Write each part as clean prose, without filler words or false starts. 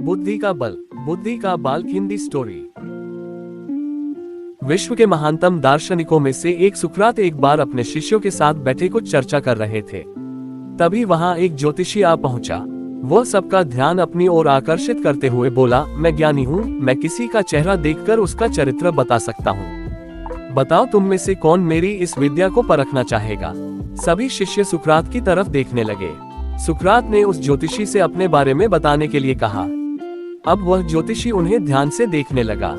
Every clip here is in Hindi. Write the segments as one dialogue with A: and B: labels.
A: बुद्धि का बल, बुद्धि का बाल हिंदी स्टोरी। विश्व के महानतम दार्शनिकों में से एक सुकरात एक बार अपने शिष्यों के साथ बैठे कुछ चर्चा कर रहे थे। तभी वहां एक ज्योतिषी आ पहुंचा। वह सबका ध्यान अपनी ओर आकर्षित करते हुए बोला, मैं ज्ञानी हूँ, मैं किसी का चेहरा देखकर उसका चरित्र बता सकता हूँ। बताओ तुम में से कौन मेरी इस विद्या को परखना चाहेगा। सभी शिष्य सुकरात की तरफ देखने लगे। सुकरात ने उस ज्योतिषी से अपने बारे में बताने के लिए कहा। अब वह ज्योतिषी उन्हें ध्यान से देखने लगा।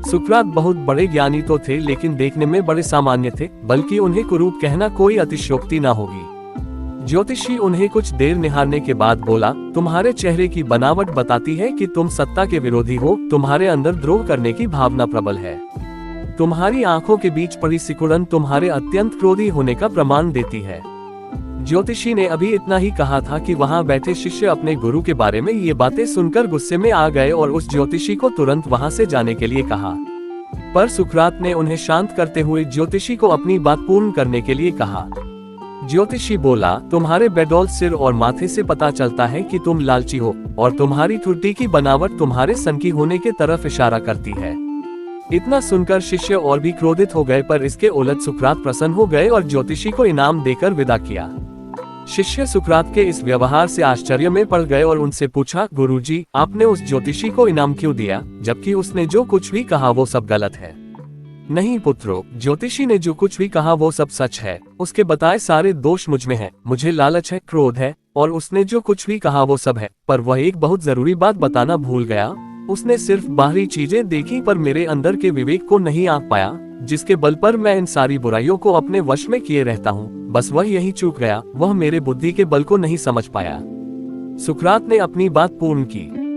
A: सुकरात बहुत बड़े ज्ञानी तो थे, लेकिन देखने में बड़े सामान्य थे, बल्कि उन्हें कुरूप कहना कोई अतिशयोक्ति न होगी। ज्योतिषी उन्हें कुछ देर निहारने के बाद बोला, तुम्हारे चेहरे की बनावट बताती है कि तुम सत्ता के विरोधी हो। तुम्हारे अंदर द्रोह करने की भावना प्रबल है। तुम्हारी आंखों के बीच पड़ी सिकुड़न तुम्हारे अत्यंत क्रोधी होने का प्रमाण देती है। ज्योतिषी ने अभी इतना ही कहा था कि वहां बैठे शिष्य अपने गुरु के बारे में ये बातें सुनकर गुस्से में आ गए और उस ज्योतिषी को तुरंत वहां से जाने के लिए कहा। पर सुकरात ने उन्हें शांत करते हुए ज्योतिषी को अपनी बात पूर्ण करने के लिए कहा। ज्योतिषी बोला, तुम्हारे बेडौल सिर और माथे से पता चलता है कि तुम लालची हो, और तुम्हारी ठुड्डी की बनावट तुम्हारे सनकी होने के तरफ इशारा करती है। इतना सुनकर शिष्य और भी क्रोधित हो गए, पर इसके उलट सुकरात प्रसन्न हो गए और ज्योतिषी को इनाम देकर विदा किया। शिष्य सुकरात के इस व्यवहार से आश्चर्य में पड़ गए और उनसे पूछा, गुरुजी, आपने उस ज्योतिषी को इनाम क्यों दिया, जबकि उसने जो कुछ भी कहा वो सब गलत है। नहीं पुत्रो, ज्योतिषी ने जो कुछ भी कहा वो सब सच है। उसके बताए सारे दोष मुझ में हैं। मुझे लालच है, क्रोध है, और उसने जो कुछ भी कहा वो सब है। पर वह एक बहुत जरूरी बात बताना भूल गया। उसने सिर्फ बाहरी चीजें देखी, पर मेरे अंदर के विवेक को नहीं आंक पाया, जिसके बल पर मैं इन सारी बुराइयों को अपने वश में किए रहता हूँ। बस वह यही चूक गया, वह मेरे बुद्धि के बल को नहीं समझ पाया। सुकरात ने अपनी बात पूर्ण की।